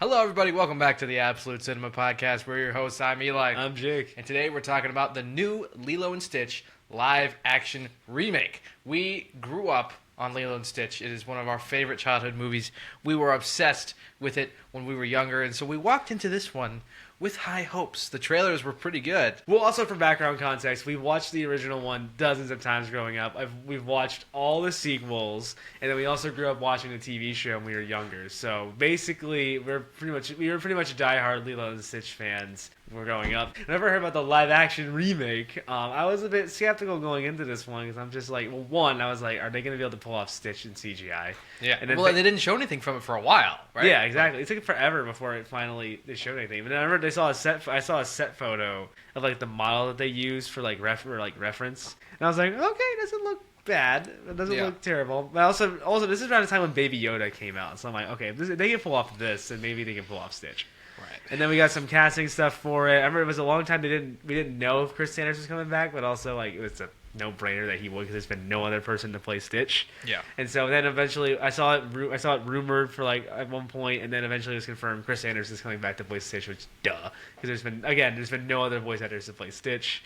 Hello, everybody. Welcome back to the Absolute Cinema Podcast. We're your hosts. I'm Eli. I'm Jake. And today we're talking about the new Lilo and Stitch live action remake. We grew up on Lilo and Stitch. It is one of our favorite childhood movies. We were obsessed with it when we were younger, and so we walked into this one with high hopes. The trailers were pretty good. Well, also for background context, we watched the original one dozens of times growing up. We've watched all the sequels, and then we also grew up watching the TV show when we were younger. So basically, we were pretty much diehard Lilo and Stitch fans when we were growing up. Whenever I heard about the live action remake, I was a bit skeptical going into this one because I'm just like, well, one, I was like, are they going to be able to pull off Stitch in CGI? Yeah. And then Well, they didn't show anything from it for a while, right? Yeah, exactly. It took forever before they showed anything. But then I remember I saw a set photo of like the model that they used for like reference, and I was like, okay, it doesn't look bad. It doesn't look terrible. But also this is around the time when Baby Yoda came out, so I'm like, okay, if they can pull off this, then maybe they can pull off Stitch. Right. And then we got some casting stuff for it. I remember it was a long time we didn't know if Chris Sanders was coming back, but also like it was a no-brainer that he would because there's been no other person to play Stitch. Yeah. And so then eventually I saw it rumored for like at one point, and then eventually it was confirmed Chris Sanders is coming back to play Stitch, which because there's been no other voice actors to play Stitch.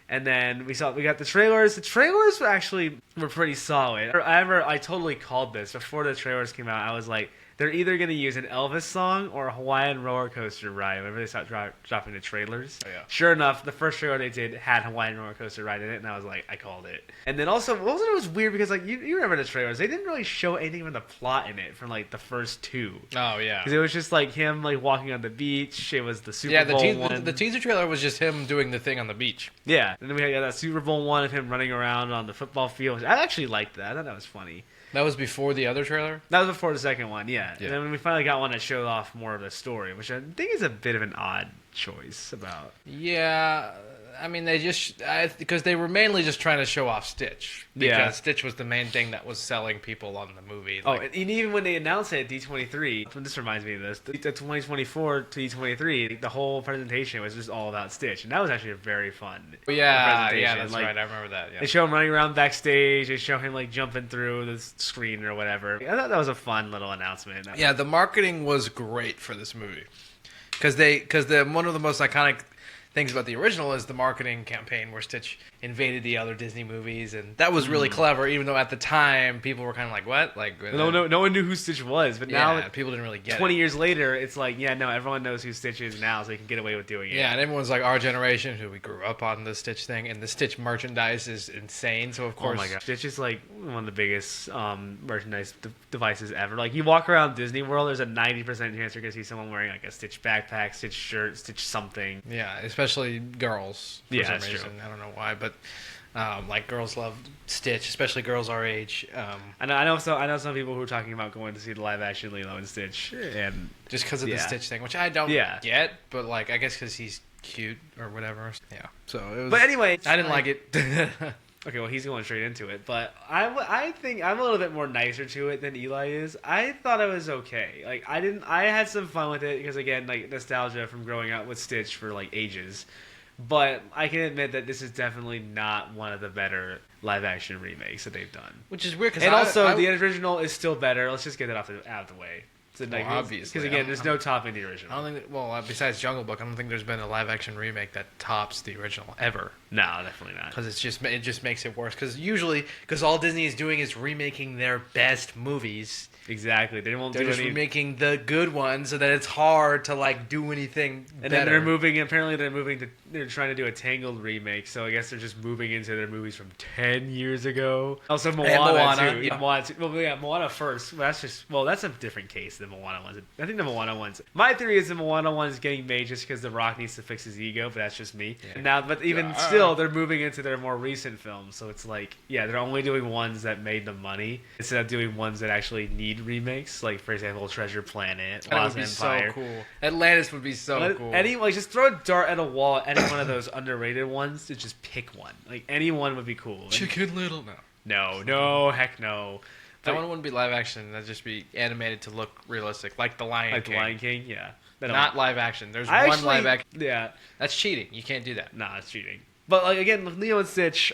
And then we got the trailers. The trailers were pretty solid. I totally called this before the trailers came out. I was like, they're either going to use an Elvis song or a Hawaiian roller coaster ride whenever they start dropping the trailers. Oh, yeah. Sure enough, the first trailer they did had Hawaiian roller coaster ride in it, and I was like, I called it. And then also, it was weird because like you remember the trailers? They didn't really show anything from the plot in it from like the first two. Oh, yeah. Because it was just like him like walking on the beach. It was the Super Bowl one. The teaser trailer was just him doing the thing on the beach. Yeah, and then we had that Super Bowl one of him running around on the football field. I actually liked that. I thought that was funny. That was before the other trailer? That was before the second one, yeah. And then we finally got one that showed off more of the story, which I think is a bit of an odd choice about. Yeah, I mean, because they were mainly just trying to show off Stitch. Because Stitch was the main thing that was selling people on the movie. And even when they announced it at D23, this reminds me of this, the 2024 to D23, the whole presentation was just all about Stitch. And that was actually a very fun presentation. Yeah, that's right. I remember that, yeah. They show him running around backstage. They show him, like, jumping through the screen or whatever. I thought that was a fun little announcement. Yeah, the marketing was great for this movie. Because one of the most iconic things about the original is the marketing campaign where Stitch invaded the other Disney movies, and that was really clever. Even though at the time people were kind of like, "What?" Like, no one knew who Stitch was. But now people didn't really get 20 years later, it's like, everyone knows who Stitch is now, so they can get away with doing it. Yeah, and everyone's like, our generation, who we grew up on the Stitch thing, and the Stitch merchandise is insane. So of course, oh my god, Stitch is like one of the biggest merchandise devices ever. Like you walk around Disney World, there's a 90% chance you're gonna see someone wearing like a Stitch backpack, Stitch shirt, Stitch something. Yeah, especially girls. For some reason. True. I don't know why, but like girls love Stitch, especially girls our age. I know some people who are talking about going to see the live action Lilo and Stitch, and just because of the Stitch thing, which I don't get, but like I guess because he's cute or whatever. Yeah. So it was. But anyway, I didn't like it. Okay, well, he's going straight into it, but I think I'm a little bit more nicer to it than Eli is. I thought it was okay. Like, I had some fun with it because, again, like, nostalgia from growing up with Stitch for, like, ages. But I can admit that this is definitely not one of the better live-action remakes that they've done. Which is weird, because the original is still better. Let's just get it out of the way. Obviously. Because, again, there's no topping the original. I don't think besides Jungle Book, I don't think there's been a live-action remake that tops the original, ever. No, definitely not. Because it just makes it worse. Because all Disney is doing is remaking their best movies. Exactly. They're just remaking the good ones, so that it's hard to like do anything and better. Then they're trying to do a Tangled remake, so I guess they're just moving into their movies from 10 years ago. Also Moana too. Yeah. Moana first. That's a different case than Moana ones. I think the Moana ones. My theory is the Moana one is getting made just because The Rock needs to fix his ego, but that's just me. Yeah. But even still, they're moving into their more recent films, so it's like, they're only doing ones that made them money instead of doing ones that actually need remakes, like for example Treasure Planet, Lost Empire. So cool. Atlantis would be so cool. Just throw a dart at a wall at any one of those underrated ones to just pick one. Like any one would be cool. Chicken Little, no, heck no. That one wouldn't be live action. That'd just be animated to look realistic, like The Lion King. The Lion King, yeah. Not live action. There's one live action. Yeah, that's cheating. You can't do that. Nah, it's cheating. But like again, Lilo and Stitch.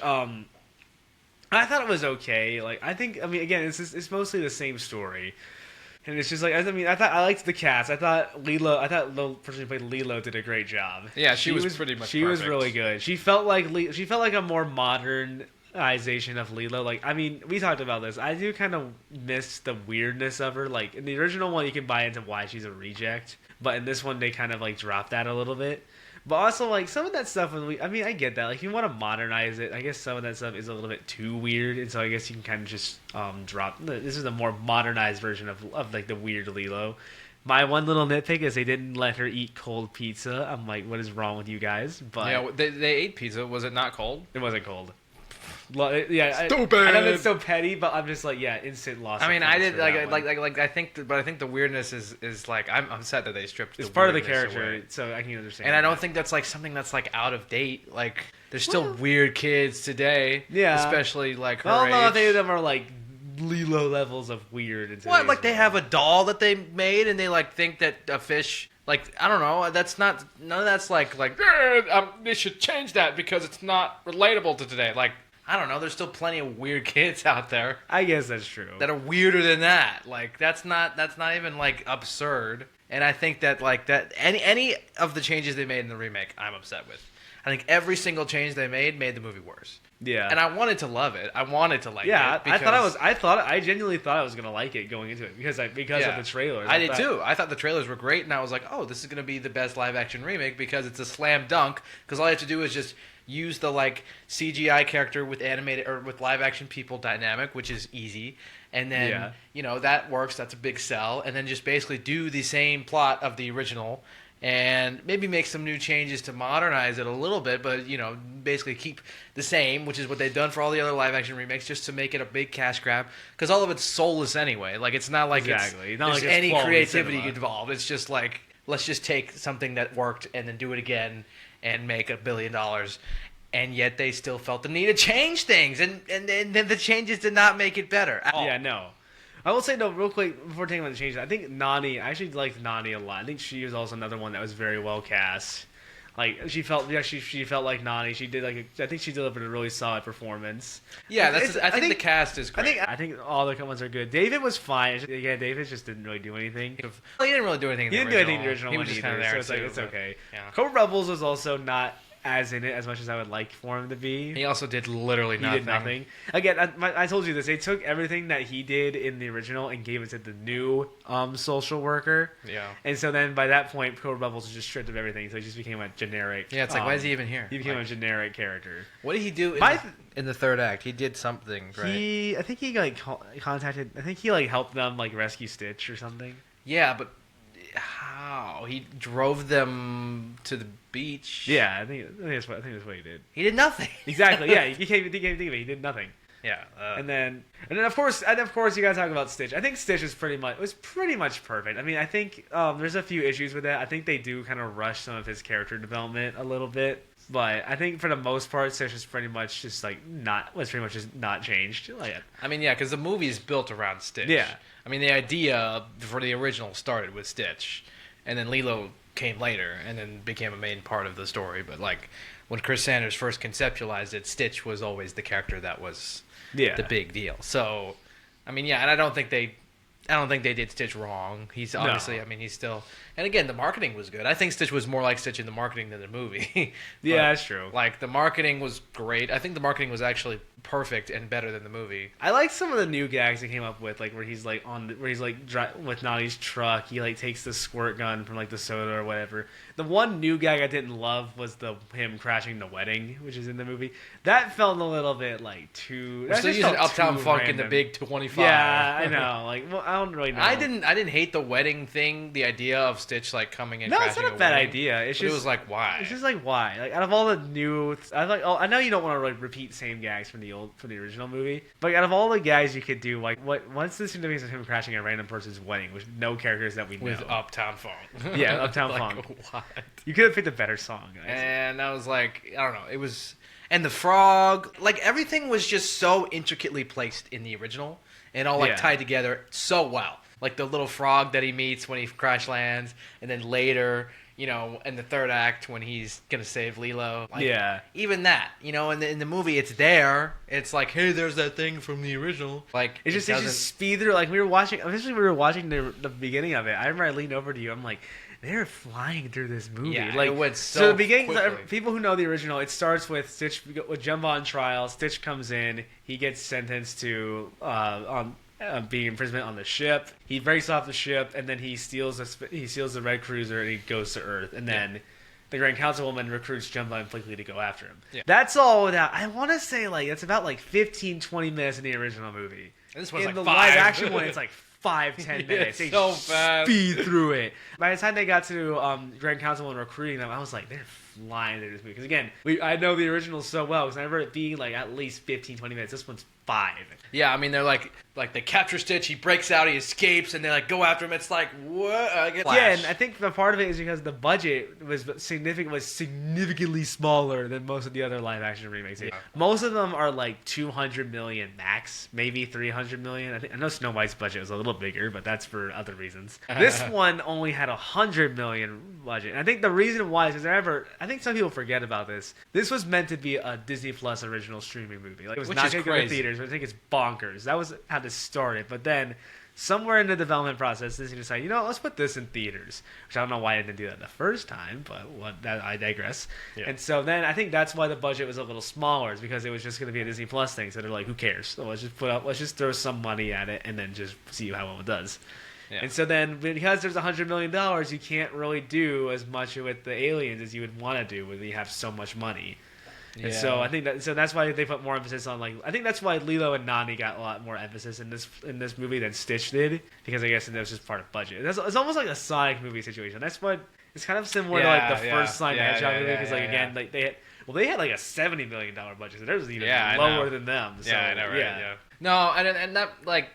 I thought it was okay. Like, again, it's mostly the same story. And it's just like, I mean, I liked the cast. I thought the person who played Lilo did a great job. Yeah, she was pretty much. She was really good. She felt like a more modernization of Lilo. Like, I mean, we talked about this. I do kind of miss the weirdness of her. Like in the original one, you can buy into why she's a reject, but in this one, they kind of like dropped that a little bit. But also, like, some of that stuff, I mean, I get that. Like, if you want to modernize it, I guess some of that stuff is a little bit too weird. And so I guess you can kind of just drop... This is a more modernized version of like, the weird Lilo. My one little nitpick is they didn't let her eat cold pizza. I'm like, what is wrong with you guys? But yeah, they ate pizza. Was it not cold? It wasn't cold. Yeah, Stupid. I know that's so petty, but I'm just like, yeah, instant loss. I mean, I did like I think, but I think the weirdness is like I'm upset that they stripped. It's part of the weirdness character, away. so I can understand. And I don't think that's like something that's like out of date. Like there's still weird kids today, yeah, especially like her well, age. not any of them are like Lilo levels of weird. What? Like they have a doll that they made, and they like think that a fish. Like I don't know. That's not. None of that's like they should change that because it's not relatable to today. Like. I don't know. There's still plenty of weird kids out there. I guess that's true. That are weirder than that. Like that's not even like absurd. And I think that like that any of the changes they made in the remake, I'm upset with. I think every single change they made the movie worse. Yeah. And I wanted to love it. I wanted to like it. Yeah, I genuinely thought I was gonna like it going into it because of the trailers. I did too. I thought the trailers were great, and I was like, oh, this is gonna be the best live action remake because it's a slam dunk. Because all you have to do is just use the like CGI character with animated or with live action people dynamic, which is easy. And then that works. That's a big sell. And then just basically do the same plot of the original. And maybe make some new changes to modernize it a little bit, but basically keep the same, which is what they've done for all the other live-action remakes, just to make it a big cash grab. Because all of it's soulless anyway. Like it's not like there's any creativity involved. It's just like let's just take something that worked and then do it again and make $1 billion. And yet they still felt the need to change things, and then the changes did not make it better at all. Yeah, no. I will say, no, real quick, before taking on the changes, I think Nani, I actually liked Nani a lot. I think she was also another one that was very well cast. Like, she felt like Nani. I think she delivered a really solid performance. Yeah, I think the cast is great. I think all the ones are good. David was fine. Yeah, David just didn't really do anything. Well, he didn't really do anything in the original. He didn't do anything in the original he one was just either, kind of there, so it's okay. Yeah. Cobra Rebels was also not as in it as much as I would like for him to be. He also did literally nothing. He did nothing. Again, I told you this. They took everything that he did in the original and gave it to the new social worker. Yeah. And so then by that point, Cobra Rebels was just stripped of everything, so he just became a generic. Yeah, it's like, why is he even here? He became a generic character. What did he do in the third act? He did something, right? I think he like contacted. I think he like helped them like rescue Stitch or something. Yeah, but how? He drove them to the beach. Yeah, I think that's what he did. He did nothing. Exactly. Yeah, he can't think of it. He did nothing. Yeah. And then of course you gotta talk about Stitch. I think Stitch was pretty much perfect. I mean, I think there's a few issues with that. I think they do kind of rush some of his character development a little bit. But I think for the most part, Stitch is pretty much just not changed. Like, I mean, yeah, because the movie is built around Stitch. Yeah. I mean, the idea for the original started with Stitch, and then Lilo came later, and then became a main part of the story. But like when Chris Sanders first conceptualized it, Stitch was always the character that was the big deal. So, I mean, yeah, and I don't think they did Stitch wrong. He's obviously, I mean, he's still... And again, the marketing was good. I think Stitch was more like Stitch in the marketing than the movie. Yeah, that's true. Like, the marketing was great. I think the marketing was actually perfect and better than the movie. I like some of the new gags they came up with, like where he's like with Nani's truck. He like takes the squirt gun from like the soda or whatever. The one new gag I didn't love was him crashing the wedding, which is in the movie. That felt a little bit like too. We're still using Uptown Funk in the big 25. Yeah, I know. Like, well, I don't really know. I didn't hate the wedding thing. The idea of Stitch like coming in. No, crashing it's not a bad idea. It was like, why? It's just like, why? Like, out of all the new, I know you don't want to like repeat same gags from the original movie, but out of all the gags you could do, like, what's the significance of him crashing a random person's wedding with no characters that we know? With Uptown Funk. Yeah, Uptown Funk. What? You could have picked a better song, guys. And I was like, I don't know. It was, and the frog, like everything was just so intricately placed in the original and all like tied together so well. like the little frog that he meets when he crash lands, and then later, you know, in the third act when he's gonna save Lilo. Like, Yeah. even that, you know, in the movie, it's there. It's like, hey, there's that thing from the original. Like, It just speed through. Like we were watching the beginning of it. I remember I leaned over to you. I'm like, they're flying through this movie. Yeah, like it went so the beginning. quickly. People who know the original, it starts with Stitch with Jumbo on trial. Stitch comes in. He gets sentenced to being imprisonment on the ship. He breaks off the ship, and then he steals the Red Cruiser, and he goes to Earth. And then the Grand Councilwoman recruits Jumbo and Fleetly to go after him. Yeah. That's all that I want to say. Like it's about like 15-20 minutes in the original movie. And this one's in like the 5. live action one, it's like 5-10 minutes. They so fast. speed through it. By the time they got to Grand Councilwoman recruiting them, I was like, they're flying through this movie. Because again, I know the original so well because I remember it being like at least 15-20 minutes. This one's 5. Yeah, I mean they're like they capture Stitch, he breaks out, he escapes, and they like go after him. It's like what? Yeah, and I think the part of it is because the budget was significantly smaller than most of the other live action remakes. Yeah. Most of them are like 200 million max, maybe 300 million. I know Snow White's budget was a little bigger, but that's for other reasons. This one only had 100 million budget. And I think the reason why is because I think some people forget about this. This was meant to be a Disney Plus original streaming movie. Like it was not going to go to theaters. But I think it's bonkers. That was how this started. But then somewhere in the development process, Disney decided, let's put this in theaters. Which I don't know why I didn't do that the first time, but I digress. Yeah. And so then I think that's why the budget was a little smaller, is because it was just going to be a Disney Plus thing. So they're like, who cares? So let's just throw some money at it and then just see how well it does. Yeah. And so then, because there's $100 million, you can't really do as much with the aliens as you would want to do when you have so much money. Yeah. And so I think that's why they put more emphasis on I think that's why Lilo and Nani got a lot more emphasis in this movie than Stitch did, because I guess that was just part of budget. It's almost like a Sonic movie situation. That's what it's kind of similar to like the first Sonic the Hedgehog movie, because again like they had like a $70 million budget, so theirs was even lower than them. So, I know, right? Yeah. No, and that like.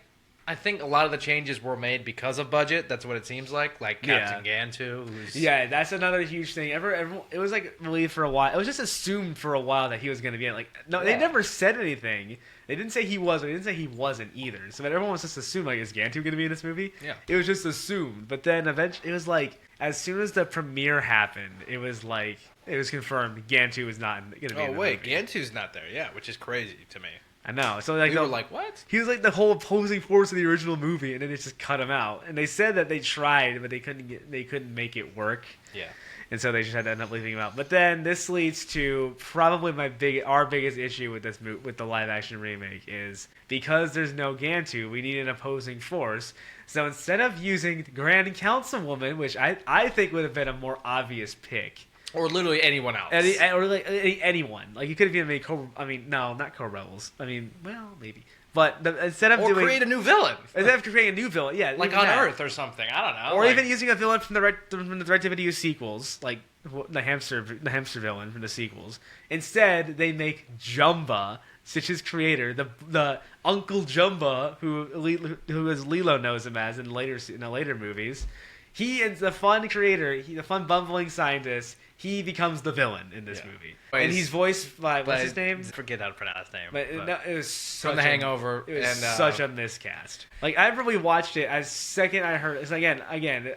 I think a lot of the changes were made because of budget. That's what it seems like. Like Captain Gantu. Yeah, that's another huge thing. Everyone, it was like believed for a while. It was just assumed for a while that he was going to be in. Like, no, they never said anything. They didn't say he was, but they didn't say he wasn't either. So everyone was just assumed, like, is Gantu going to be in this movie? Yeah. It was just assumed. But then eventually, it was like, as soon as the premiere happened, it was like, it was confirmed Gantu was not going to be in the movie. Oh, wait, Gantu's not there, which is crazy to me. I know. So like, we were like, what? He was like the whole opposing force of the original movie, and then they just cut him out. And they said that they tried, but they couldn't make it work. Yeah. And so they just had to end up leaving him out. But then this leads to probably our biggest issue with with the live action remake is because there's no Gantu, we need an opposing force. So instead of using Grand Councilwoman, which I think would have been a more obvious pick. Or literally anyone else. Anyone. Like, you could have even made not co-rebels. I mean, well, maybe. But instead of create a new villain. Instead of creating a new villain, yeah. Like on Earth or something. I don't know. Or even using a villain from the direct-to-video sequels, like the hamster villain from the sequels. Instead, they make Jumba, Stitch's creator, the Uncle Jumba, who as Lilo knows him as in the later movies. He is the fun creator, the fun bumbling scientist. He becomes the villain in this movie. And he's voiced by, what's his name? Forget how to pronounce his name. But no, it was from The Hangover. It was such a miscast. Like, I probably watched it as second I heard, it's again,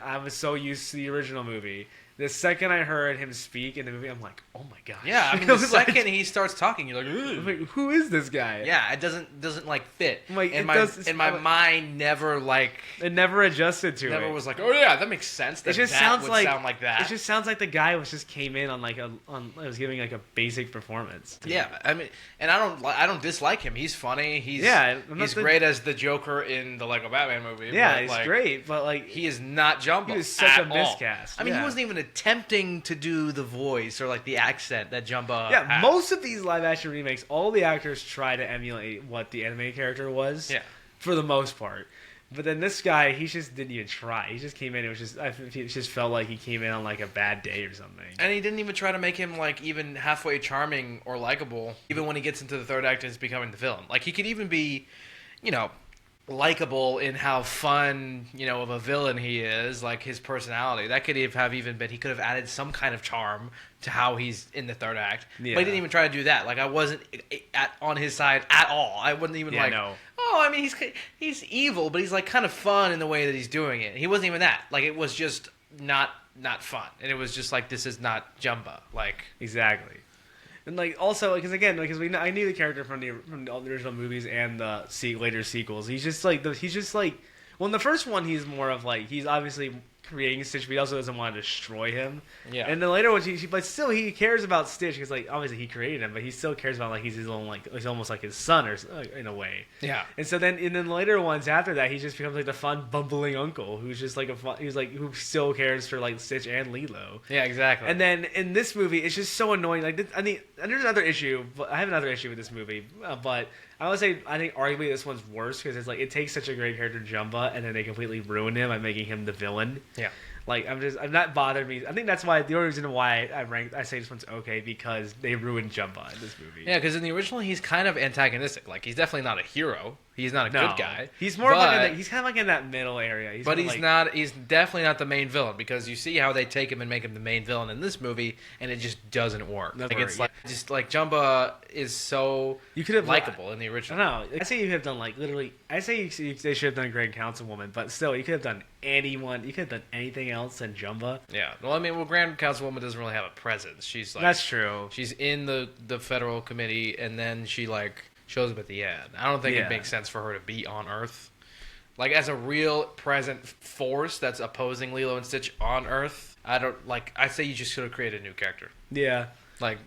I was so used to the original movie. The second I heard him speak in the movie, I'm like, oh my gosh. Yeah, I mean, the second he starts talking, you're like, I'm like, who is this guy? Yeah, it doesn't like fit. Like, in my mind, never like it never adjusted to it. Never was like, oh yeah, that makes sense. It just sound like that. It just sounds like the guy just came in on was giving like a basic performance. Yeah, I mean, and I don't dislike him. He's funny. He's great as the Joker in the Lego Batman movie. Yeah, he's great, but like he is not Jumbo. He was such a miscast. I mean, he wasn't even attempting to do the voice or like the accent that Jumbo has. Most of these live action remakes, all the actors try to emulate what the anime character was. Yeah, for the most part. But then this guy, he just didn't even it just came in. It just felt like he came in on like a bad day or something. And he didn't even try to make him like even halfway charming or likable. Even when he gets into the third act and is becoming the villain, like he could even be, likable in how fun, of a villain he is, like his personality. That could have even been, he could have added some kind of charm to how he's in the third act. Yeah. But he didn't even try to do that. Like, I wasn't on his side at all. I wasn't even No, I mean he's evil, but he's like kind of fun in the way that he's doing it. He wasn't even that. Like it was just not fun, and it was just like this is not Jumba. Like Exactly. And like also because again because I knew the character from the original movies and the later sequels. He's just like well in the first one he's more of like he's obviously creating Stitch, but he also doesn't want to destroy him. Yeah. And the later ones, but still he cares about Stitch because like obviously he created him, but he still cares about like he's his own like he's almost like his son or in a way. Yeah. And so then the later ones after that, he just becomes like the fun bumbling uncle who's just like who still cares for like Stitch and Lilo. Yeah, exactly. And then in this movie, it's just so annoying. Like I mean, and there's another issue, but I have another issue with this movie, but. I would say I think arguably this one's worse because it's like it takes such a great character Jumba and then they completely ruin him by making him the villain. Yeah. Like I'm not bothered me. I think that's why the only reason why I say this one's okay because they ruined Jumba in this movie. Yeah, because in the original he's kind of antagonistic. Like he's definitely not a hero. He's not a good guy. He's more like he's kind of like in that middle area. He's not. He's definitely not the main villain because you see how they take him and make him the main villain in this movie, and it just doesn't work. It's like just like Jumba is so likable in the original. I don't know. I say you could have done like literally. I say they should have done Grand Councilwoman, but still you could have done anyone. You could have done anything else than Jumba. Yeah. Well, I mean, Grand Councilwoman doesn't really have a presence. She's like that's true. She's in the federal committee, and then she like. Shows up at the end. I don't think it makes sense for her to be on Earth. Like, as a real present force that's opposing Lilo and Stitch on Earth, I say you just should have created a new character. Yeah. Like,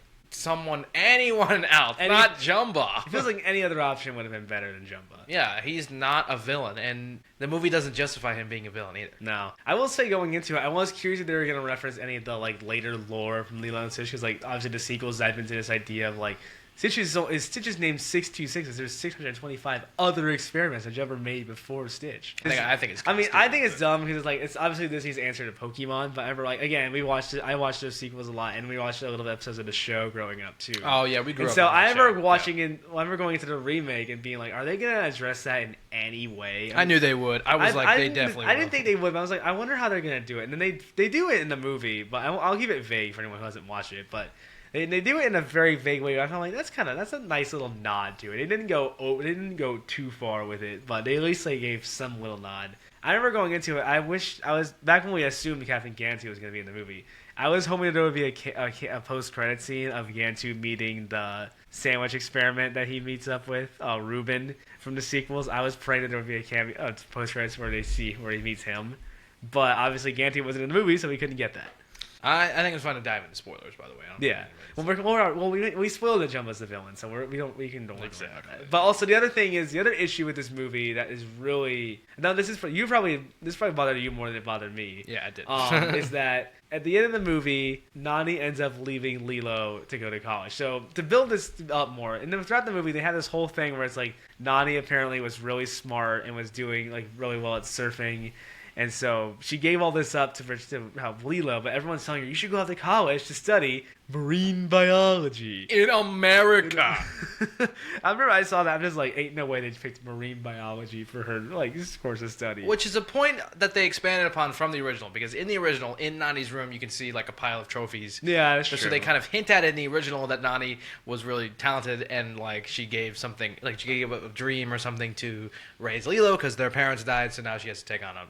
anyone else, not Jumba. It feels like any other option would have been better than Jumba. Yeah, he's not a villain, and the movie doesn't justify him being a villain either. No. I will say going into it, I was curious if they were going to reference any of the, like, later lore from Lilo and Stitch, because, like, obviously the sequels dive into this idea of, like, Stitch's name 626. There's 625 other experiments that ever made before Stitch. I think it's. I think it's dumb because it's obviously Disney's answer to Pokemon. But I watched those sequels a lot, and we watched a little episodes of the show growing up too. Oh yeah, we grew up. So I remember I remember going into the remake and being like, "Are they gonna address that in any way?" I knew they would. They definitely. I didn't think they would, but I was like, I wonder how they're gonna do it. And then they do it in the movie, but I'll keep it vague for anyone who hasn't watched it, but. They do it in a very vague way. I felt like that's a nice little nod to it. They didn't go too far with it, but they at least gave some little nod. I remember going into it. I wish I was back when we assumed Captain Gantu was going to be in the movie. I was hoping that there would be a post-credit scene of Gantu meeting the sandwich experiment that he meets up with Ruben from the sequels. I was praying that there would be a post-credits where he meets him, but obviously Gantu wasn't in the movie, so we couldn't get that. I think it's fun to dive into spoilers, by the way. Yeah. We spoiled that Jumba's the villain, so we can don't worry about that. But also the other issue with this movie that is really this probably bothered you more than it bothered me. Yeah, it did. Is that at the end of the movie, Nani ends up leaving Lilo to go to college. So to build this up more, and then throughout the movie, they had this whole thing where it's like Nani apparently was really smart and was doing like really well at surfing. And so she gave all this up to help Lilo, but everyone's telling her, you should go out to college to study marine biology. In America. I remember I saw that. I'm just like, ain't no way they picked marine biology for her this course of study. Which is a point that they expanded upon from the original, because in the original, in Nani's room, you can see like a pile of trophies. Yeah, that's true. So they kind of hint at it in the original that Nani was really talented and like she gave a dream or something to raise Lilo because their parents died, so now she has to take on a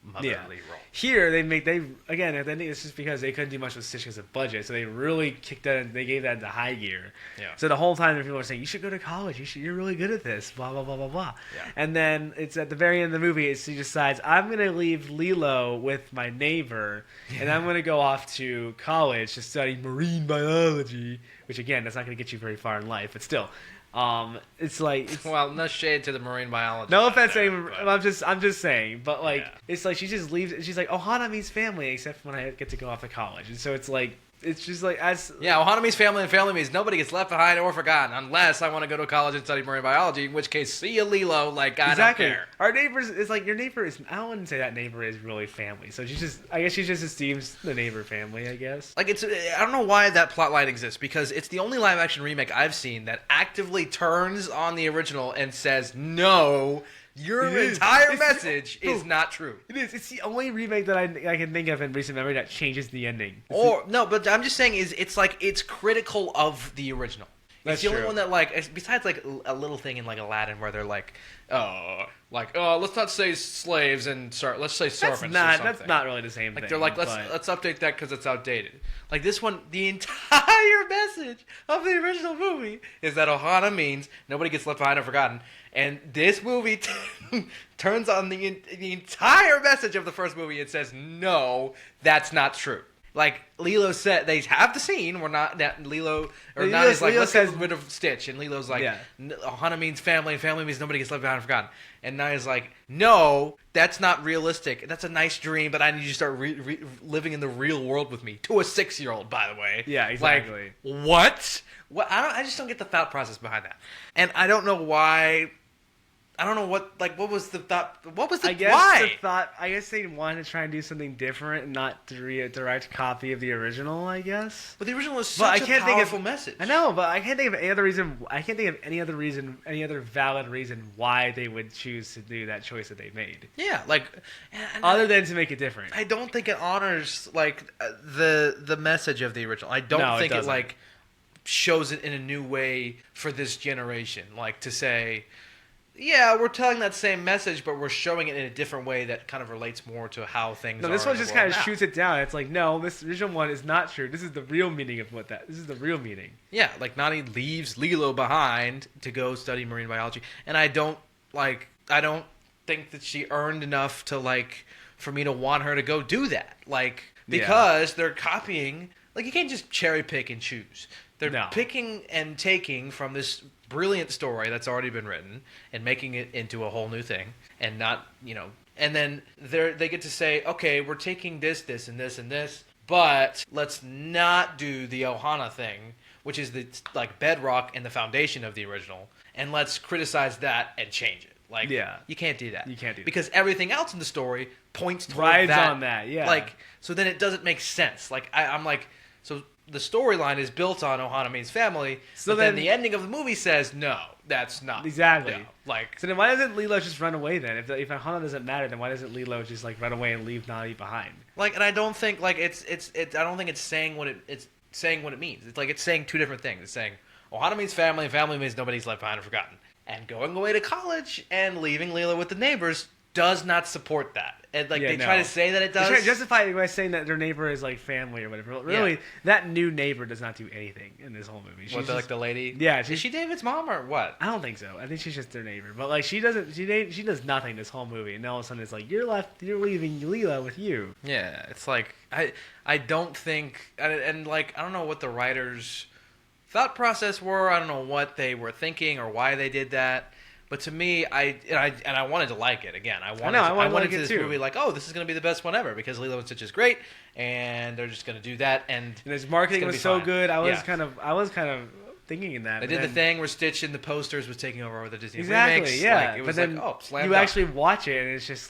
motherly role. Here I think it's just because they couldn't do much with Stitch because of budget, so they really kicked that and they gave that into high gear. Yeah. So the whole time people were saying, you should go to college, you're really good at this, blah blah blah blah blah. Yeah. And then it's at the very end of the movie, she decides, I'm gonna leave Lilo with my neighbor and I'm gonna go off to college to study marine biology, which again, that's not gonna get you very far in life, but still. It's well, no shade to the marine biology. No offense to anyone. I'm just saying, but it's like she just leaves. She's like, Ohana means family, except when I get to go off to college, and so it's like. It's just like Ohana means family, and family means nobody gets left behind or forgotten unless I want to go to college and study marine biology. In which case, see you, Lilo. I don't care. Our neighbors is like your neighbor is. I wouldn't say that neighbor is really family. So I guess she just esteems the neighbor family. I guess. I don't know why that plot line exists because it's the only live action remake I've seen that actively turns on the original and says no. Your entire message is not true. It is. It's the only remake that I can think of in recent memory that changes the ending. But I'm just saying it's critical of the original. That's the only true. one that like besides like a little thing in like Aladdin where they're let's not say slaves and let's say servants or something. That's not really the same Like thing. they're like let's but- let's update that because it's outdated. Like this one, the entire message of the original movie is that Ohana means nobody gets left behind or forgotten, and this movie turns on the entire message of the first movie and says no, that's not true. Like Lilo said, they have the scene where not that Lilo or not is like Lilo let's says, get rid of Stitch, and Lilo's like Yeah. Ohana means family, and family means nobody gets left behind or forgotten. And Naya's like, no, that's not realistic. That's a nice dream, but I need you to start living in the real world with me. To a 6-year-old, by the way. Yeah, exactly. Like, what? What? I just don't get the thought process behind that, and I don't know why. I don't know what was the thought? What was the I guess why? I guess they wanted to try and do something different and not a direct copy of the original, I guess. But the original is But I such can't a think of- powerful message. I know, but I can't think of any other reason. I can't think of any other valid reason why they would choose to do that choice that they made, Yeah, and other than to make it different. I don't think it honors the message of the original. I don't No, it think it doesn't. shows it in a new way for this generation. Like to say, yeah, we're telling that same message, but we're showing it in a different way that kind of relates more to how things. No, are this in one the just world kind of now. shoots it down. It's like, no, this original one is not true. This is the real meaning of this is the real meaning. Yeah, like Nani leaves Lilo behind to go study marine biology, and I don't think that she earned enough to for me to want her to go do that. Because they're copying. Like you can't just cherry pick and choose. They're picking and taking from this brilliant story that's already been written and making it into a whole new thing, and not and then they get to say, okay, we're taking this, and this, and this, but let's not do the Ohana thing, which is the bedrock and the foundation of the original, and let's criticize that and change it. You can't do that. You can't do that. Because everything else in the story points toward Rides that. on that, yeah. So then it doesn't make sense. I'm like, so the storyline is built on Ohana means family, So but then then- the ending of the movie says, no, that's not. Exactly. No. So then why doesn't Lilo just run away then? If Ohana doesn't matter, then why doesn't Lilo just run away and leave Nani behind? And I don't think it's I don't think it's saying what it's saying what it means. It's saying two different things. It's saying Ohana means family, and family means nobody's left behind or forgotten. And going away to college and leaving Lilo with the neighbors does not support that. And they try to say that it does. They try to justify it by saying that their neighbor is family or whatever. Really, that new neighbor does not do anything in this whole movie. What, the lady? Yeah, is she David's mom or what? I don't think so. I think she's just their neighbor. But she does nothing this whole movie, and all of a sudden it's you're leaving Lilo with you. Yeah, it's I don't think, and I don't know what the writers' thought process were. I don't know what they were thinking or why they did that. But to me, I wanted to like it again. I went like into it this too. movie this is going to be the best one ever because Lilo and Stitch is great, and they're just going to do that. And his marketing it's was gonna so be fine. good. I was Yeah. kind of thinking in that. They but did the then- thing where Stitch in the posters was taking over the Disney Exactly, remakes. yeah. It but was then slam you dunk. actually watch it, and it's just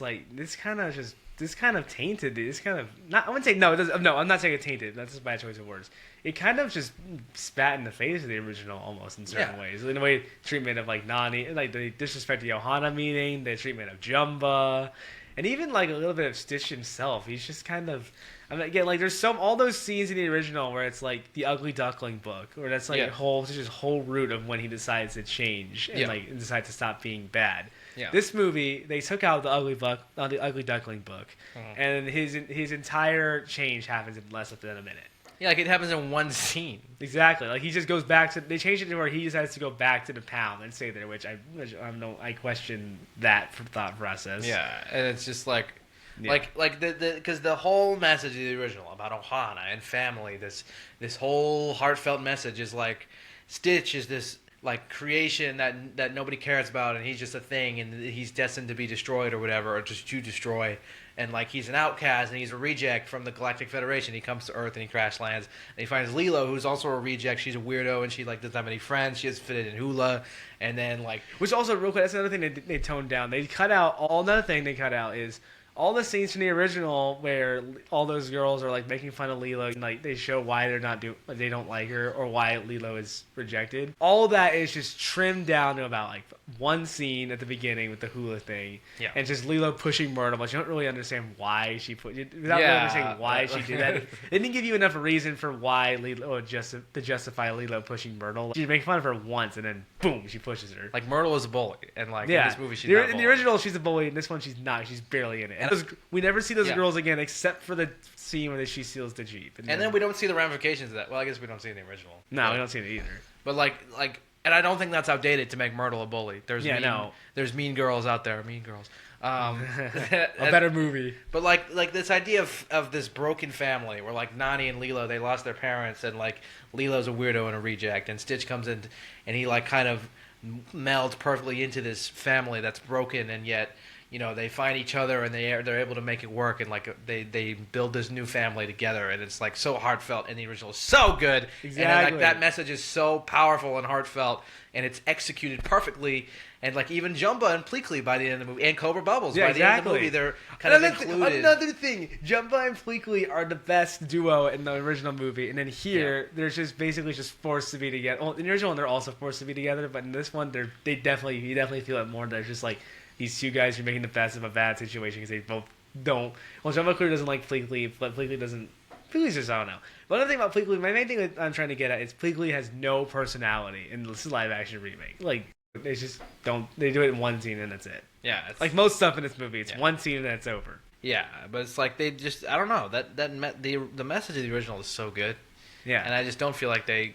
this kind of tainted. This kind of not. I wouldn't say no. It doesn't, no, I'm not saying it tainted. That's a bad choice of words. It kind of just spat in the face of the original almost in certain ways. In the way treatment of Nani, the disrespect to Johanna meaning, the treatment of Jumba, and even a little bit of Stitch himself. He's just kind of. Again, there's all those scenes in the original where it's the Ugly Duckling book, or that's whole root of when he decides to change and and decide to stop being bad. Yeah. This movie, they took out the Ugly Duckling book, and his entire change happens in less than a minute. Yeah, it happens in one scene. Exactly. He just goes back to. They changed it to where he decides to go back to the pound and stay there, which I question that thought process. Yeah, and it's just because the whole message of the original about Ohana and family, this whole heartfelt message is Stitch is this creation that nobody cares about, and he's just a thing, and he's destined to be destroyed or whatever, or just to destroy. And he's an outcast, and he's a reject from the Galactic Federation. He comes to Earth and he crash lands, and he finds Lilo, who's also a reject. She's a weirdo, and she doesn't have any friends. She has fitted in hula, and then Which also real quick, that's another thing they toned down. Another thing they cut out is all the scenes from the original where all those girls are like making fun of Lilo, and like they show why they don't like her or why Lilo is rejected. All of that is just trimmed down to about like one scene at the beginning with the hula thing, Yeah. and just Lilo pushing Myrtle, but you don't really understand why she without really understanding why she did that. They didn't give you enough reason for why Lilo to justify Lilo pushing Myrtle. She makes fun of her once, and then boom, she pushes her. Like Myrtle is a bully, and like in this movie she's in not a the bully. original she's a bully. In this one she's not. She's barely in it. And we never see those girls again except for the scene where she steals the Jeep. And then we don't see the ramifications of that. Well, I guess we don't see it in the original. No, we don't see it either. But like, and I don't think that's outdated to make Myrtle a bully. There's mean girls out there, mean girls. A better movie. But like this idea of this broken family where like Nani and Lilo, they lost their parents, and like Lilo's a weirdo and a reject, and Stitch comes in and he like kind of melds perfectly into this family that's broken, and yet they find each other and they're able to make it work, and like they build this new family together, and it's like so heartfelt, and the original is so good. Exactly. And like that message is so powerful and heartfelt, and it's executed perfectly. And like even Jumba and Pleakley by the end of the movie, and Cobra Bubbles by the end of the movie, they're kind of included. Another thing, Jumba and Pleakley are the best duo in the original movie, and then here they're just basically just forced to be together. Well, in the original one, they're also forced to be together, but in this one, you definitely feel it more. They're just like these two guys are making the best of a bad situation because they both don't. Well, Jumba clearly doesn't like Pleakley, but Pleakley doesn't. Pleakley's just, I don't know. But another thing about Pleakley, my main thing that I'm trying to get at is Pleakley has no personality in this live action remake. Like, they just don't. They do it in one scene and that's it. Yeah, like most stuff in this movie, it's one scene and then it's over. Yeah, but it's like they just, I don't know, the message of the original is so good. Yeah. And I just don't feel like I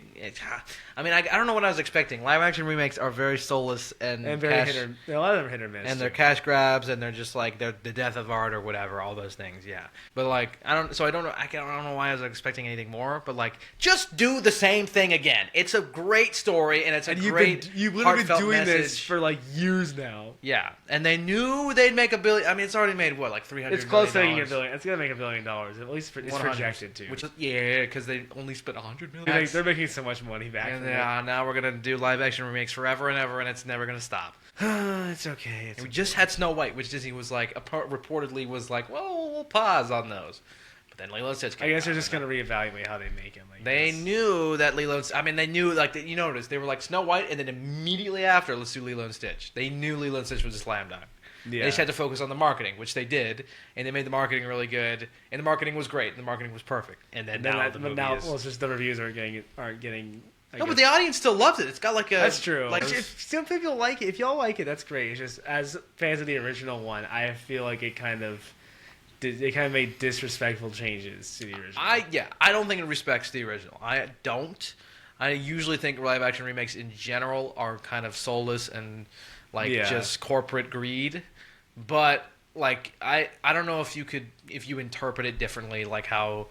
don't know what I was expecting. Live action remakes are very soulless and very a lot of them are hit or miss. And they're cash grabs, and they're just like they're the death of art or whatever, all those things. Yeah. But like I don't know why I was expecting anything more, but like just do the same thing again. It's a great story, and it's a great you've literally been doing message. This for like years now. Yeah. And they knew they'd make $1 billion. I mean, it's already made what, like $300 million. It's close to making $1 billion. It's gonna make $1 billion. At least it's projected to. Which is, because they only spent $100 million. They're making so much money back. And now we're gonna do live action remakes forever and ever, and it's never gonna stop. It's okay. We just had Snow White, which Disney was like reportedly was like, well, we'll pause on those. But then Lilo and Stitch came I guess they're just gonna reevaluate how they make them. They knew that they knew like you noticed they were like Snow White, and then immediately after, let's do Lilo and Stitch. They knew Lilo and Stitch was a slam dunk. Yeah. They just had to focus on the marketing, which they did, and they made the marketing really good, and the marketing was great, and the marketing was perfect. And then now it's just the reviews aren't getting. No, but the audience still loves it. It's got like a. That's true. Like if some people like it, if y'all like it, that's great. It's just as fans of the original one, I feel like it kind of made disrespectful changes to the original. I don't think it respects the original. I don't. I usually think live action remakes in general are kind of soulless and just corporate greed. But like I don't know if you interpret it differently, like how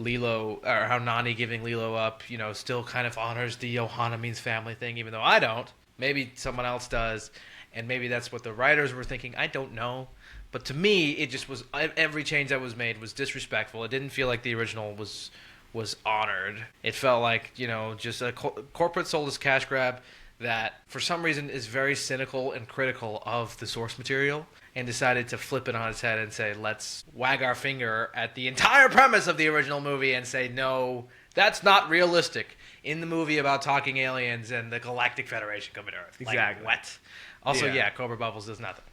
Lilo or how Nani giving Lilo up, still kind of honors the Ohana means family thing, even though I don't. Maybe someone else does, and maybe that's what the writers were thinking. I don't know. But to me, it just was every change that was made was disrespectful. It didn't feel like the original was honored. It felt like, just a corporate soulless cash grab that for some reason is very cynical and critical of the source material, and decided to flip it on its head and say, let's wag our finger at the entire premise of the original movie and say, no, that's not realistic in the movie about talking aliens and the Galactic Federation coming to Earth. Exactly. Like, what? Also, Cobra Bubbles does nothing.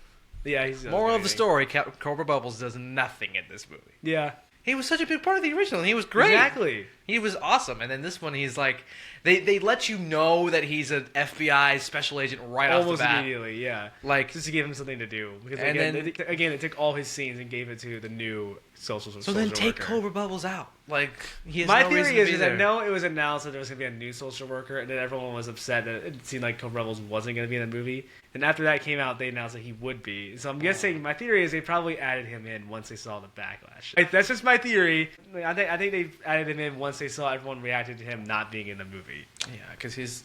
Yeah, Moral of the story, Cobra Bubbles does nothing in this movie. Yeah. He was such a big part of the original, and he was great. Exactly. He was awesome. And then this one, he's like, they let you know that he's an FBI special agent right off the bat. Almost immediately, yeah. Like, just to give him something to do. Because again, it took all his scenes and gave it to the new social worker. So then take Cobra Bubbles out. Like, he has My no reason theory to be is there. that it was announced that there was going to be a new social worker, and then everyone was upset that it seemed like Cobra Bubbles wasn't going to be in the movie. And after that came out, they announced that he would be. So I'm guessing, my theory is they probably added him in once they saw the backlash. That's just my theory. I think they added him in once they saw everyone reacted to him not being in the movie. Yeah, because he's...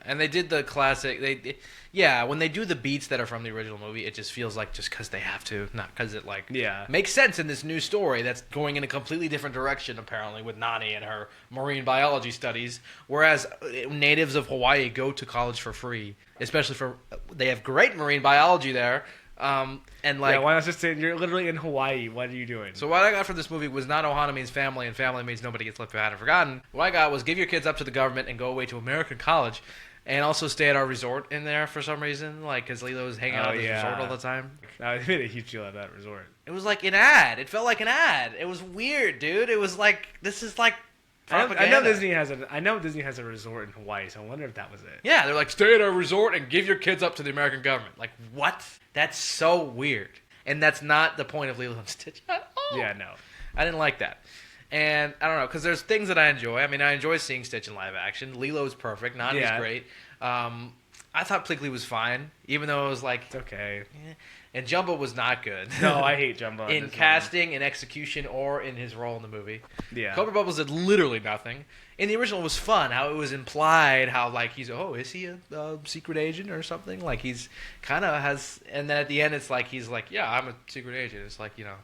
And they did the classic... when they do the beats that are from the original movie, it just feels like just because they have to, not because it makes sense in this new story that's going in a completely different direction, apparently, with Nani and her marine biology studies, whereas natives of Hawaii go to college for free, especially they have great marine biology there, And like, yeah, why not just say you're literally in Hawaii? What are you doing? so what I got from this movie was not Ohana means family and family means nobody gets left behind or forgotten. What I got was give your kids up to the government and go away to American college, and also stay at our resort in there for some reason, like because Lilo was hanging out at this resort all the time. I made a huge deal at that resort. It was like an ad. It felt like an ad. It was weird, dude. It was like this is like propaganda. I know Disney has a resort in Hawaii, so I wonder if that was it. Yeah, they're like, stay at our resort and give your kids up to the American government. Like, what? That's so weird. And that's not the point of Lilo and Stitch at all. Yeah, no. I didn't like that. And I don't know, because there's things that I enjoy. I mean, I enjoy seeing Stitch in live action. Lilo's perfect. Nani's great. I thought Pligley was fine, even though it was like... It's okay. Eh. And Jumbo was not good. No, I hate Jumbo. in casting, in execution, or in his role in the movie. Yeah. Cobra Bubbles did literally nothing. In the original, it was fun. How it was implied, how like he's, oh, is he a secret agent or something? Like he's kind of has, and then at the end, it's like he's like, yeah, I'm a secret agent. It's like, you know,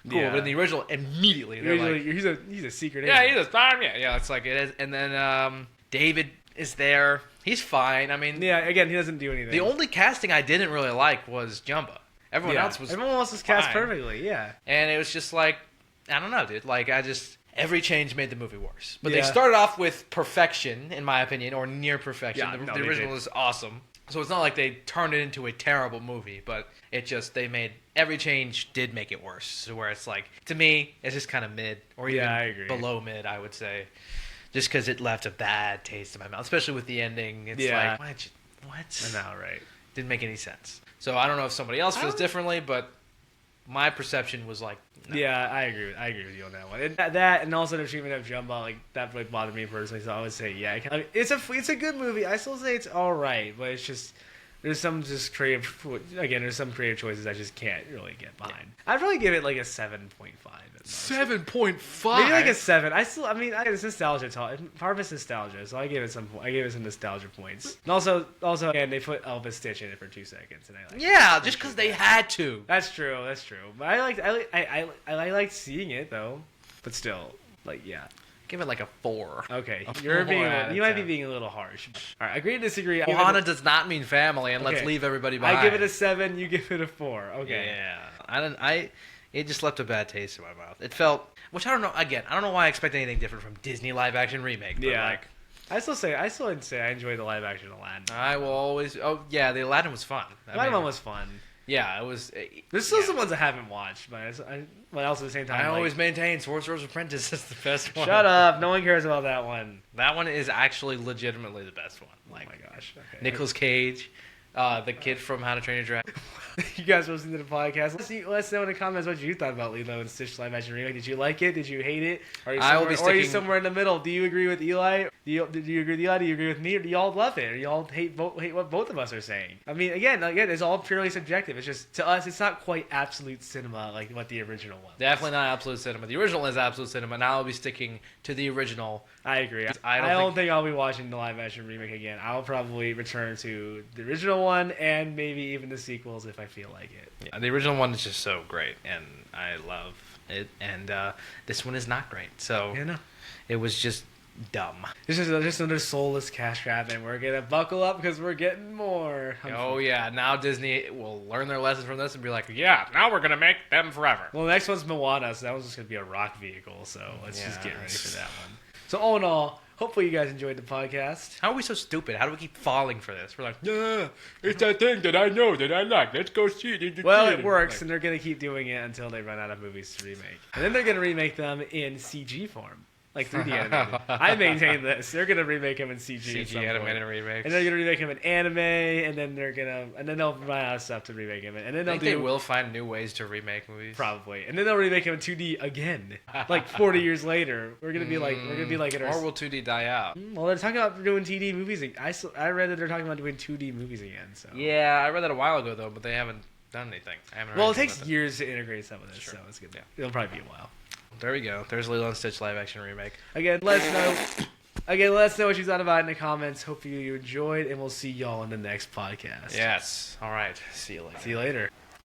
cool. Yeah. But in the original, immediately they're like, he's a secret yeah, agent. he's a star. Yeah, it's like it is. And then David is there. He's fine. I mean, Yeah, again, he doesn't do anything. the only casting I didn't really like was Jumbo. Everyone else was cast fine. perfectly. Yeah. And it was just like, I don't know, dude. Like, every change made the movie worse. But they Yeah. started off with perfection, in my opinion, or near perfection. Yeah, the no, they original did. is awesome. So it's not like they turned it into a terrible movie, but they made, every change did make it worse. So where it's like, to me, it's just kind of mid, or even I agree. below mid, I would say. Just because it left a bad taste in my mouth, especially with the ending. It's Yeah. like, what? I know, right? Didn't make any sense. So I don't know if somebody else feels differently, but my perception was like, no. Yeah, I agree with you on that one. And that and also the treatment of Jumbo, like that really bothered me personally. So I would say, yeah, I mean, it's a good movie. I still say it's all right, but it's just there's some creative choices I just can't really get behind. I'd probably give it like a 7.5. 7.5. Maybe like a 7. It's nostalgia talk. Part of it's nostalgia, so I gave it some nostalgia points. And also, again, they put Elvis Stitch in it for 2 seconds, and I like. Yeah, just because they had to. That's true. But I liked seeing it though. But still, like, yeah. Give it like a 4. Okay, A you 4 might be being a little harsh. All right, agree to disagree. Ohana does not mean family, and let's Okay. leave everybody behind. I give it a 7. You give it a 4. Okay. Yeah, it just left a bad taste in my mouth. It felt, which I don't know. Again, I don't know why I expect anything different from Disney live action remake. But Yeah. like, I still would say I enjoyed the live action Aladdin. I will always. Oh yeah, the Aladdin was fun. Aladdin one was fun. Yeah, it was. There's still some ones I haven't watched, but also at the same time, I like, always maintain Sorcerer's Apprentice is the best one. shut up. No one cares about that one. That one is actually legitimately the best one. Like, Oh my gosh. Okay. Nicolas Cage, the kid from How to Train Your Dragon. You guys listening to the podcast? Let us know in the comments what you thought about Lilo and Stitch live action remake. Did you like it? Did you hate it? Are you somewhere in the middle? Do you agree with Eli? Did you agree with Eli? Do you agree with me? Or do y'all love it? Or y'all hate what both of us are saying? I mean, again, it's all purely subjective. It's just, to us, it's not quite absolute cinema like what the original was. Definitely not absolute cinema. The original is absolute cinema. Now I'll be sticking to the original. I agree. I don't think I'll be watching the live action remake again. I'll probably return to the original one and maybe even the sequels if I feel like it. Yeah, the original one is just so great, and I love it. And this one is not great. So Yeah, no. it was just dumb. This is just another soulless cash grab, and we're gonna buckle up because we're getting more. Oh yeah, now Disney will learn their lessons from this and be like, yeah, now we're gonna make them forever. Well, the next one's Moana, so that one's just gonna be a rock vehicle. So let's just get ready for that one. So all in all, hopefully you guys enjoyed the podcast. How are we so stupid? How do we keep falling for this? We're like, yeah, it's that thing that I know that I like. Let's go see it. Well, it works, and they're gonna keep doing it until they run out of movies to remake, and then they're gonna remake them in CG form. Like 3D animated. I maintain this. They're gonna remake him in CG. CG animated remakes. And they're gonna remake him in anime, and then they'll run out of stuff to remake him in. And then they will find new ways to remake movies. Probably. And then they'll remake him in 2D again. Like 40 years later. We're gonna be like in our, or will 2D die out? well, they're talking about doing 2D movies. I read that they're talking about doing 2D movies again. So Yeah, I read that a while ago though, but they haven't done anything. Well, it takes years to integrate some of this, so it's good. Yeah. It'll probably be a while. There we go. There's Lilo and Stitch live action remake. Again, let us know what you thought about it in the comments. Hopefully you enjoyed, and we'll see y'all in the next podcast. Yes. All right. See you later. See you later.